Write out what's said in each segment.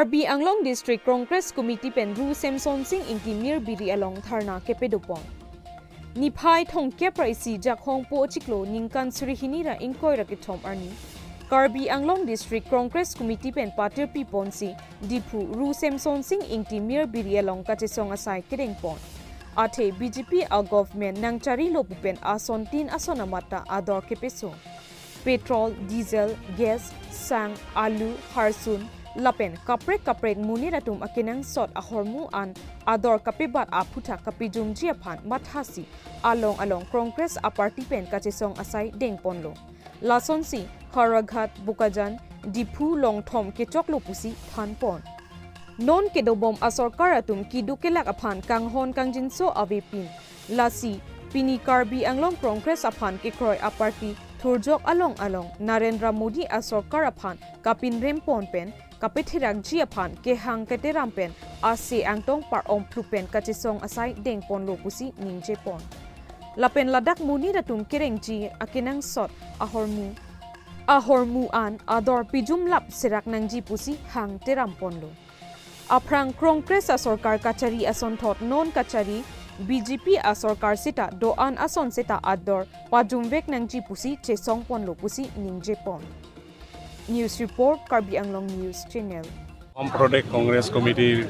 Karbi Anglong District Congress Committee pen Ru Samson Singh Inki Mir Biri along Tharna Kepedopon. Niphai Thong Kepraisi Jak Hong Po Chiklo Ningkan Surihinira Inkoi Rakitom Arni. Karbi Anglong District Congress Committee pen Patir Piponsi Dipu Ru Samson Singh Inki Mir Biri along Kachesong Asai Kedeng Pon. Ate BJP a government nang chari lopupen asontin asonamata ador kepeso. Petrol, diesel, gas, sang, alu, harsun, lapen kaprek muniratum akinang sot ahormu an ador kapebat aputa kapijum jiapan mathasi along Congress a party pen kachesong asai dengponlo. Lasonsi, Haraghat, Bukajan, Dipu long thom kechoklo pusi thanpon. Non kedobom asorkaratum kidukelak apan kanghon kangjinso avepin. Lasi, Pini Karbi Anglong Congress apan kikroy a party Turjok along Narendra Modi asorkar apan kapin rempon pen kapithirak ji apan kehang keterampen ase angtong par plupen kachisong asai dengpon lopusi ningjepon. Lapen ladak muni datum kerengji akinang sot ahormu an ador pijum lap sirak nangji pusi hang terampon lo. Aprang Congress asorkar kachari ason thot non kachari BJP asorkar sita doan ason sita ador pajumvek nangji pusi chesong pon lo pusi ningjepon. News report Karbi Anglong News Channel. Project Congress Committee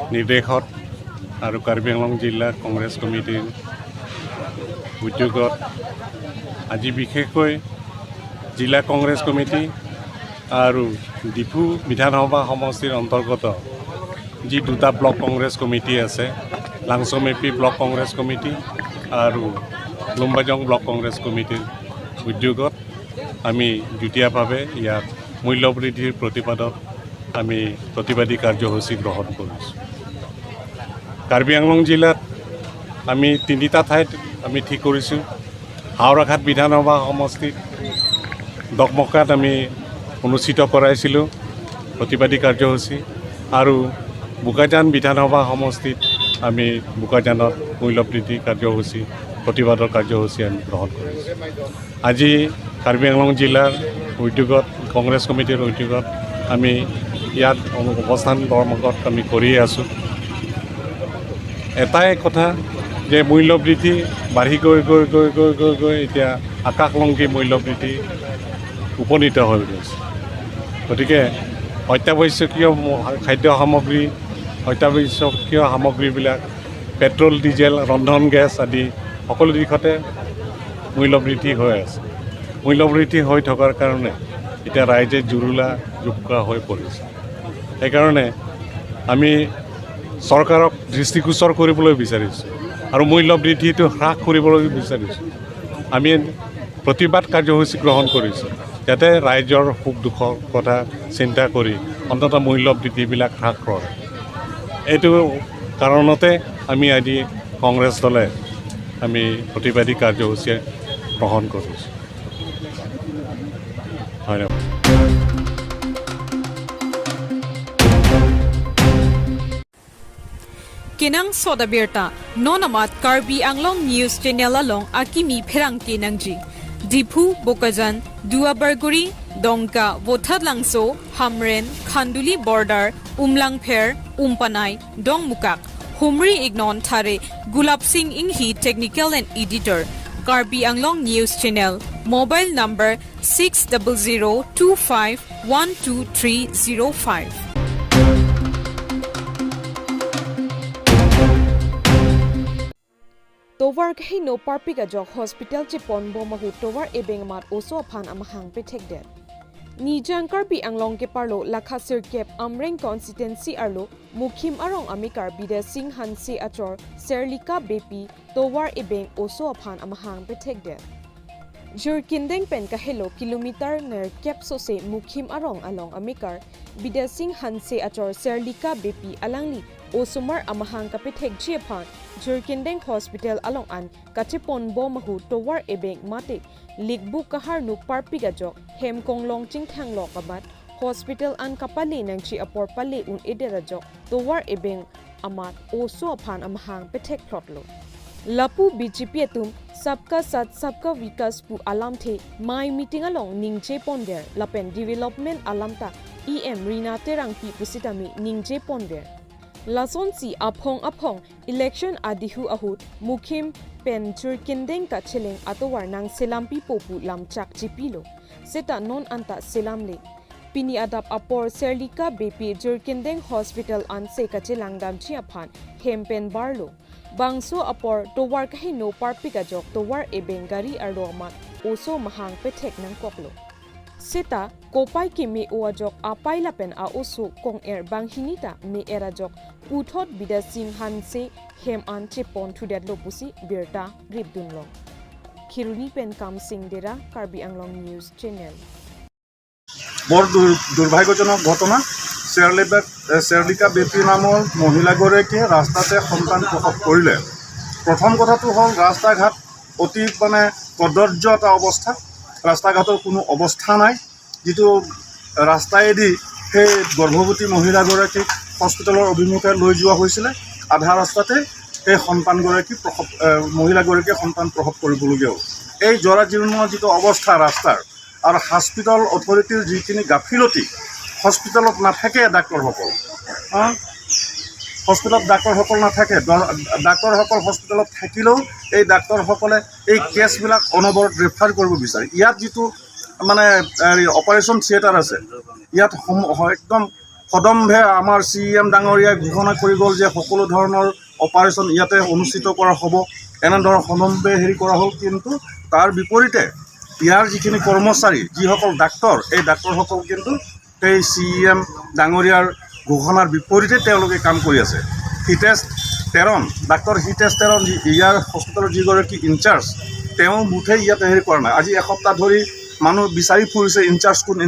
Nidehot aru Karbi Anglong Jilla Congress Committee Ujugot Aji Bikhekoi Jilla Congress Committee aru Dipu Bidhanabha Samostir Antargata ji duta Block Congress Committee ase Langsomepi Block Congress Committee aru Lumbajong Block Congress Committee Ujugot আমি যুটীয়াভাৱে ইয়াত মূল্য বৃদ্ধিৰ প্ৰতিবাদত আমি প্ৰতিবাদী কাৰ্যসূচী গ্ৰহণ কৰিছোঁ। কাৰ্বি আংলং জিলাত আমি তিনিটা ঠাইত আমি ঠিক কৰিছোঁ। হাওৰাঘাট বিধানসভা সমষ্টিত দকমকাত আমি অনুষ্ঠিত কৰাইছিলোঁ প্ৰতিবাদী কাৰ্যসূচী আৰু বুকাজান বিধানসভা সমষ্টিত আমি বুকাজানত মূল্য বৃদ্ধি কাৰ্যসূচী প্ৰতিবাদৰ কাৰ্যসূচী আমি গ্ৰহণ কৰিছোঁ। আজি কাৰ্বি আংলং জিলাৰ উদ্যোগত কংগ্ৰেছ কমিটিৰ উদ্যোগত আমি ইয়াত অৱস্থান ধৰ্মঘট আমি কৰিয়ে আছোঁ। এটাই কথা যে মূল্য বৃদ্ধি বাঢ়ি গৈ এতিয়া আকাশলংঘী মূল্য বৃদ্ধি উপনীত হৈ গৈছে। গতিকে অত্যাৱশ্যকীয় খাদ্য সামগ্ৰী অত্যাৱশ্যকীয় সামগ্ৰীবিলাক পেট্ৰল ডিজেল ৰন্ধন গেছ আদি সকলো দিশতে মূল্য বৃদ্ধি হৈ আছে। মূল্য বৃদ্ধি হৈ থকাৰ কাৰণে এতিয়া ৰাইজে জুৰুলা জোপোকা হৈ পৰিছে। সেইকাৰণে আমি চৰকাৰক দৃষ্টিগোচৰ কৰিবলৈ বিচাৰিছোঁ আৰু মূল্য বৃদ্ধিটো হ্ৰাস কৰিবলৈ বিচাৰিছোঁ। আমি প্ৰতিবাদ কাৰ্যসূচী গ্ৰহণ কৰিছোঁ যাতে ৰাইজৰ সুখ দুখৰ কথা চিন্তা কৰি অন্ততঃ মূল্য বৃদ্ধিবিলাক হ্ৰাস কৰে। এইটো কাৰণতে আমি আজি কংগ্ৰেছ দলে আমি প্ৰতিবাদী কাৰ্যসূচী গ্ৰহণ কৰিছোঁ। Kinang soda berta nonamat Karbi Anglong News Channel along akimi pherang kinangji Dipu Bokajan Duabarguri Dongka Bothadlangso Hamren Khanduli Border Umlangpher Umpanai Dongmukak Humri Ignon Thare Gulab Singh Inghi Technical and Editor Karbi Anglong News Channel Mobile number 6002512305 Tovar kahi no parpika jok hospital chipon bomahu Tovar ebengmat oso aphan amahang pethekplot. Nijang Karbi Anglong ke parlo lakhasir kep amreng constituency arlo mukhim arong amikar bida Singh Hanse achor Serlika Bepi Tovar ebeng oso aphan amahang pethekplot. Jerikindeng pen kahelo kilometer ner kep sose mukhim arong along amikar bida Singh Hanse achor Serlika Bepi alangli osumar amahang kapethek jiaphan Jerikindeng Hospital along an kachipon bomahu Tovar ebeng mate likbu kahar nu parpiga jok hem konglong chingthang lokabat hospital an kapali nangchi apor pale un edera jok Tovar ebeng amat oso aphan amahang pethekplot lo lapu BJP atum sabka sat sabka vikas pu alam the my meeting along ningche ponder lapen development alamta Rina terangpi pusitami ningje ponder. Lason si apong election adihu ahut mukim pen jerikindeng ka cheleng atowar nang selampi popu lamchak jipilo. Seta non anta selamle. Pini adap apor serlika BP jerikindeng hospital anse ka chelanggam chiaphan hempen barlo. Bangso apor Tovar kahino parpika jok Tovar e bengari aromat oso mahang petek nang koklo. Seta kopai ki me oajok apai lapen a oso kong bang hinita me era jok puthot bidasim hanse hem an chepon thudet lopusi birta gripdunlong. Khiruni pen kam sing dera Karbi Anglong News Channel. বৰ দুৰ্ভাগ্যজনক ঘটনা চেৰলিকা বেপী নামৰ মহিলাগৰাকীয়ে ৰাস্তাতে সন্তান প্ৰসৱ কৰিলে। প্ৰথম কথাটো হ'ল ৰাস্তা ঘাট অতি কদৰ্য এটা অৱস্থা, ৰাস্তা ঘাটৰ কোনো অৱস্থা নাই। যিটো ৰাস্তাইদি সেই গৰ্ভৱতী মহিলাগৰাকীক হস্পিটেলৰ অভিমুখে লৈ যোৱা হৈছিলে, আধা ৰাস্তাতে সেই মহিলাগৰাকীয়ে সন্তান প্ৰসৱ কৰিবলগীয়া হ'ল। এই জৰাজীৰ্ণ যিটো অৱস্থা ৰাস্তাৰ আৰু হস্পিটেল অথৰিটিৰ যিখিনি গাফিলতি, হস্পিটেলত নাথাকে ডাক্তৰসকল, হস্পিটেলত ডাক্তৰসকল নাথাকে। ডাক্তৰসকল হস্পিটেলত থাকিলেও এই ডাক্তৰসকলে এই কেছবিলাক অনবৰত ৰেফাৰ কৰিব বিচাৰে। ইয়াত যিটো অপাৰেশ্যন থিয়েটাৰ আছে, ইয়াত একদম সদম্ভে আমাৰ CM ডাঙৰীয়াই ঘোষণা কৰি গ'ল যে সকলো ধৰণৰ অপাৰেশ্যন ইয়াতে অনুষ্ঠিত কৰা হ'ব, এনেধৰণৰ সদম্ভে কৰা হ'ল। কিন্তু তাৰ বিপৰীতে ইয়াৰ যিখিনি কৰ্মচাৰী, যিসকল ডাক্তৰ, এই ডাক্তৰসকল কিন্তু সেই CM ডাঙৰীয়াৰ ঘোষণাৰ বিপৰীতে তেওঁলোকে কাম কৰি আছে। ডাক্তৰ হিতেশ তেৰণ ইয়াৰ হস্পিটেলৰ যিগৰাকী ইনচাৰ্জ, তেওঁ মুঠেই ইয়াত কৰা নাই। আজি এসপ্তাহ ধৰি মানুহ বিচাৰি ফুৰিছে ইনচাৰ্জ কোন।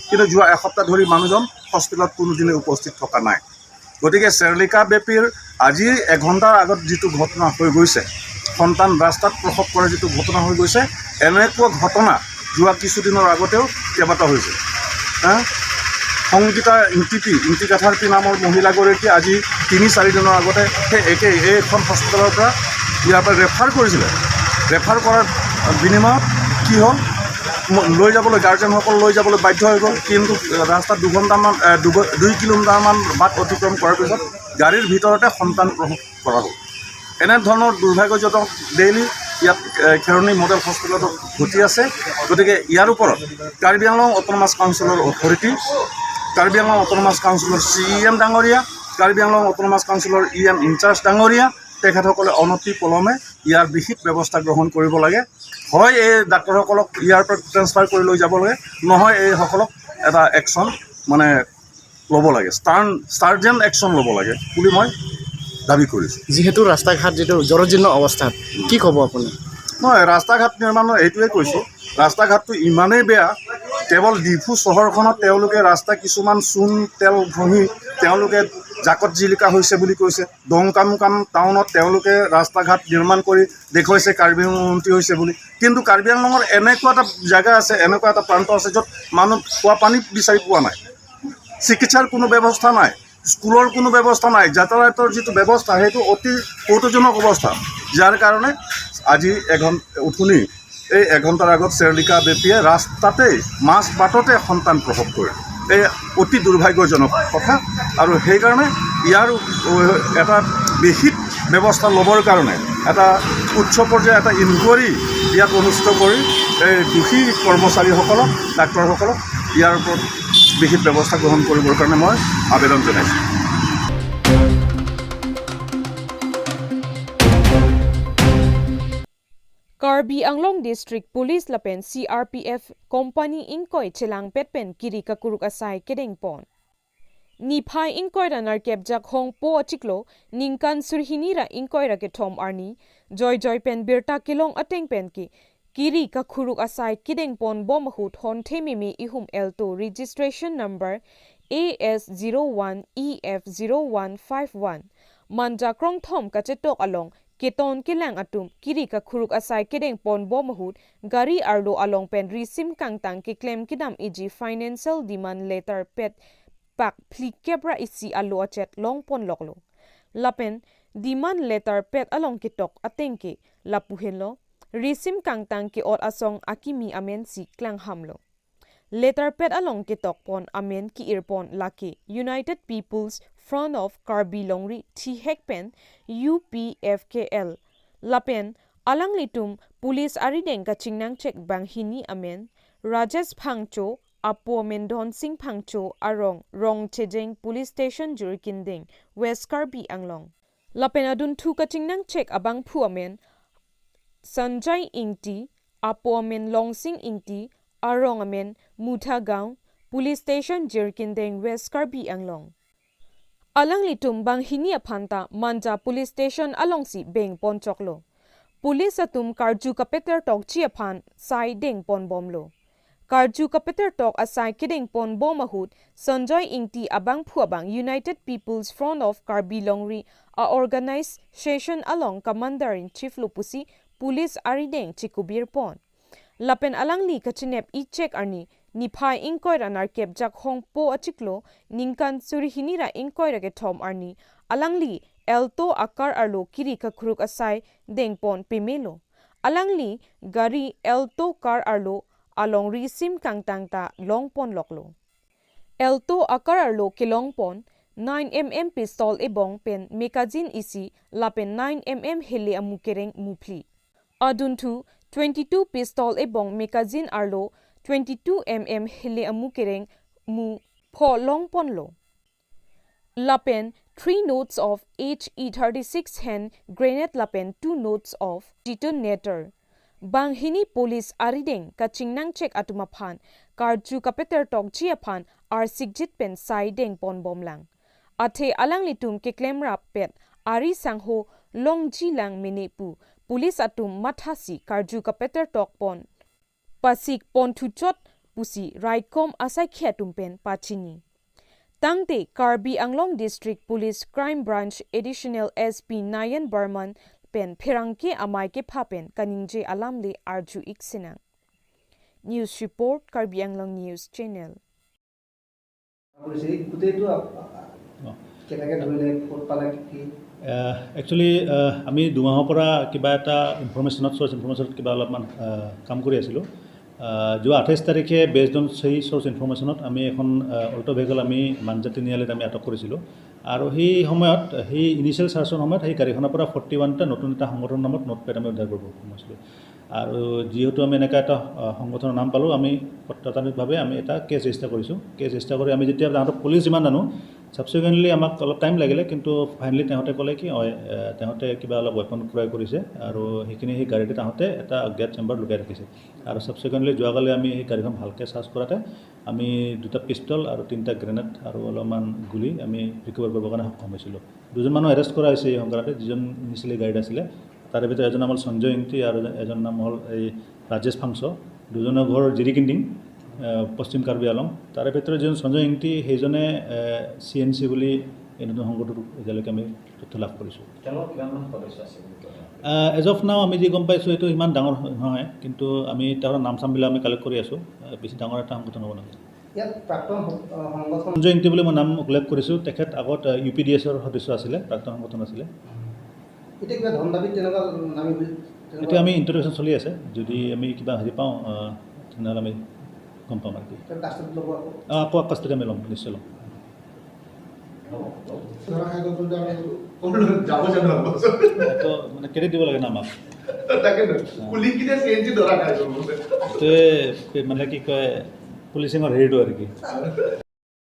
কিন্তু যোৱা এসপ্তাহ ধৰি মানুহজন হস্পিটেলত কোনোদিনে উপস্থিত থকা নাই। গতিকে চেৰলিকা বেপীৰ আজি এঘণ্টাৰ আগত যিটো ঘটনা হৈ গৈছে, সন্তান ৰাস্তাত প্ৰসৱ কৰাৰ যিটো ঘটনা হৈ গৈছে, এনেকুৱা ঘটনা যোৱা কিছুদিনৰ আগতেও কেইবাটাও হৈছে। সংগীতা ইন্তিকাথাৰপি নামৰ মহিলাগৰাকী আজি 3-4 দিনৰ আগতে সেই এইখন হস্পিটেলৰ পৰা ইয়াৰ পৰা ৰেফাৰ কৰিছিলে। ৰেফাৰ কৰাৰ বিনিময়ত কি হ'ল, গাৰ্জেনসকল লৈ যাবলৈ বাধ্য হৈ গ'ল। কিন্তু ৰাস্তাত 2 কিলোমিটাৰমান বাট অতিক্ৰম কৰাৰ পিছত গাড়ীৰ ভিতৰতে সন্তান প্ৰসৱ কৰা হ'ল। এনেধৰণৰ দুৰ্ভাগ্যজনক ডেইলি ইয়াত খেৰণী মডেল হস্পিটেলত ঘটি আছে। গতিকে ইয়াৰ ওপৰত কাৰ্বি আংলং অট'নমাছ কাউন্সিলৰ অথৰিটি, কাৰ্বি আংলং অট'নমাছ কাউন্সিলৰ CM ডাঙৰীয়া, কাৰ্বি আংলং অট'নমাছ কাউন্সিলৰ EM ইনচাৰ্জ ডাঙৰীয়া, তেখেতসকলে অনতি পলমে ইয়াৰ বিহিত ব্যৱস্থা গ্ৰহণ কৰিব লাগে। হয় এই ডাক্তৰসকলক ইয়াৰ পৰা ট্ৰেন্সফাৰ কৰি লৈ যাব লাগে, নহয় এইসকলক এটা একশ্যন ল'ব লাগে, ষ্টাৰ্জেণ্ট একশ্যন ল'ব লাগে বুলি মই দাবী কৰিছোঁ। যিহেতু ৰাস্তা ঘাট যিটো জৰাজীৰ্ণ অৱস্থাত, কি ক'ব আপুনি? মই ৰাস্তা ঘাট নিৰ্মাণৰ এইটোৱে কৈছোঁ, ৰাস্তা ঘাটটো ইমানেই বেয়া, কেৱল ডিফু চহৰখনত তেওঁলোকে ৰাস্তা কিছুমান চূণ তেল ঘঁহি তেওঁলোকে জাকত জিলিকা হৈছে বুলি কৈছে। দংকামুকাম টাউনত তেওঁলোকে ৰাস্তা ঘাট নিৰ্মাণ কৰি দেখুৱাইছে কাৰ্বি আংলং উন্নতি হৈছে বুলি। কিন্তু কাৰ্বি আংলঙৰ এনেকুৱা এটা জেগা আছে, এনেকুৱা এটা প্ৰান্ত আছে য'ত মানুহ খোৱা পানী বিচাৰি পোৱা নাই, চিকিৎসাৰ কোনো ব্যৱস্থা নাই, স্কুলৰ কোনো ব্যৱস্থা নাই, যাতায়াতৰ যিটো ব্যৱস্থা সেইটো অতি কৌতুকজনক অৱস্থা। যাৰ কাৰণে আজি এই এঘণ্টাৰ আগত চেৰলিকা বেপীয়ে ৰাস্তাতেই মাছ বাটতে সন্তান প্ৰসৱ কৰে। এই অতি দুৰ্ভাগ্যজনক কথা। আৰু সেইকাৰণে ইয়াৰ এটা বিহিত ব্যৱস্থা ল'বৰ কাৰণে এটা উচ্চ পৰ্যায়ৰ এটা ইনকুৱাৰী ইয়াত অনুষ্ঠিত কৰি এই দোষী কৰ্মচাৰীসকলক, ডাক্তৰসকলক ইয়াৰ ওপৰত বিহিত ব্যৱস্থা গ্ৰহণ কৰিবৰ কাৰণে মই আবেদন জনাইছোঁ। Karbi Anglong District Police Lapen CRPF Company Inkoi Chelang Petpen Kiri Kakuruk Asai Kedeng Pon. Niphai Inkoi Ranar Kepjak Hong Po Chiklo Ningkan Surhinira Inkoi Rake Tom Arni Joy Pen Birta Kilong Ateng Pen Ki Kiri Kakuruk Asai Kedeng Pon Bomahut Hon Temimi Ihum Elto Registration Number AS01EF0151 Manja Krong Thom Kachetok Along Keton Kilang Atum Kiri Kakuruk Asai Kedeng Pon Bomahut Gari Arlo Along Pen Risim Kangtang Ki Claim Kidam EG Financial Demand Letter Pet Pak Pli Kebra Isi Alo Achet Long Pon Loklo Lapen Demand Letter Pet Along Kitok Atengke Lapuhenlo Risim Kangtang Ki Ot Asong Akimi Amensi Klang Hamlo Letter pet along ke tokpon amen ki irpon laki United People's Front of Karbi Longri pethekplot UPFKL lapen alang litum police arideng ka chingnang check banghini amen Rajesh Phangcho Apo Mendon Singh Phangcho arong rong chejeng police station jerikindeng West Karbi Anglong lapen adun thu ka chingnang check abang phu amen Sanjay Ingti Apo amen Long Sing Ingti arong amen Mutha Gaon police station jerikindeng West Karbi Anglong alang litum banghini aphanta manja police station alongsi beng ponchoklo police atum karju kapeter tok chi aphan sai deng pon bomlo karju kapeter tok asai kideng pon bomahut Sanjay Ingti abang phuabang United People's Front of Karbi Longri a organization along commander in chief lupusi police arideng chikubir pon lapen alangli kachinep I check arni niphai ingkoi ranar kep jak hong po achiklo ningkan surihini ra ingkoi ra ke thom arni alangli elto akar arlo kiri ka khuruk asai dengpon pemelo alangli gari elto car arlo along risim kangtangta longpon loklo elto akar arlo kilongpon 9mm pistol ebong pen magazine isi lapen 9mm hele amukereng mupli aduntu 22 pistol ebong magazine arlo 22mm hele amukereng mu pho longpon lo lapen 3 notes of HE36 hand grenade lapen 2 notes of detonator banghini police arideng ka chingnang check atumaphan karju kapeter tok chi aphan arsikjit pen sai deng pon bomlang athe alang litum ke claim rap pet ari sangho longji lang minepu police atum mathasi karju kapeter tok pon pasik pon thuchot pusi raikom asai khiatum pen pachini Tangte Karbi Anglong District Police Crime Branch Additional SP Nayan Barman pen Pherangke amai ke phapen kaningje alamle arju iksinang News Report Karbi Anglong News Channel Actually আমি দুমাহৰ পৰা কিবা এটা source ইনফৰমেশ্যনত কিবা অলপমান কাম কৰি আছিলোঁ যোৱা 28 তাৰিখে বেছড অন সেই সোৰ্স ইনফৰমেশ্যনত আমি এখন অল্টো ভেহিকল আমি মানজা তিনিআলিত আমি আটক কৰিছিলোঁ আৰু সেই সময়ত সেই ইনিচিয়েল চাৰ্চৰ সময়ত সেই গাড়ীখনৰ পৰা 41টা নতুন এটা সংগঠনৰ নামত নোটপেড আমি উদ্ধাৰ কৰিব পাৰিছিলোঁ আৰু যেহেতু আমি এনেকা এটা সংগঠনৰ নাম পালোঁ আমি ততাত্বিকভাৱে আমি এটা কেছ ৰেজিষ্টাৰ কৰিছোঁ কেছ ৰেজিষ্টাৰ কৰি আমি যেতিয়া তাহাঁতক পুলিচ যিমান জানো সাবসিকুৱেণ্টলি আমাক অলপ টাইম লাগিলে কিন্তু ফাইনেলি তেহঁতে ক'লে কি তেহঁতে কিবা অলপ ৱেপন ক্ৰয় কৰিছে আৰু সেইখিনি সেই গাড়ীতে তাহঁতে এটা অজ্ঞাত চেম্বাৰ লুকাই ৰাখিছে আৰু সাবসিকুৱেণ্টলি যোৱাকালি আমি সেই গাড়ীখন ভালকৈ চাৰ্চ কৰাতে আমি 2টা পিষ্টল আৰু 3টা গ্ৰেনেড আৰু অলপমান গুলি আমি ৰিকভাৰ কৰিবৰ কাৰণে সক্ষম হৈছিলোঁ দুজন মানুহ এৰেষ্ট কৰা হৈছে এই সংক্ৰান্তে যিজন ইনিচিয়েলি গাড়ীত আছিলে তাৰে ভিতৰত এজন নাম হ'ল সঞ্জয় ইংতি আৰু এজন নাম হ'ল এই ৰাজেশ ফাংচ দুজনৰ ঘৰ জিৰিকিন্দিং পশ্চিম কাৰ্বি আলং তাৰে ভিতৰত যিজন সঞ্জয় ইংতি সেইজনে CNC বুলি এই নতুন সংগঠনটোত এতিয়ালৈকে আমি তথ্য লাভ কৰিছোঁ এজ অফ নাও আমি যি গম পাইছোঁ এইটো ইমান ডাঙৰ নহয় কিন্তু আমি তাৰ নাম চামবিলাক আমি কালেক্ট কৰি আছোঁ বেছি ডাঙৰ এটা সংগঠন হ'ব নালাগে সঞ্জয় ইংতি বুলি মই নাম উল্লেখ কৰিছোঁ তেখেত আগত UPDSৰ সদস্য আছিলে প্ৰাক্তন সংগঠন আছিলে এতিয়া আমি ইণ্টাৰভিউশ্যন চলি আছে যদি আমি কিবা হেৰি পাওঁ তেনেহ'লে আমি গম পাম আৰু কি আকৌ কাষ্টডি আমি ল'ম নিশ্চয় ল'ম মানে ক্ৰেডিট দিব লাগে না আমাক মানে কি কয় পুলিচিঙৰ হেৰিটো আৰু কি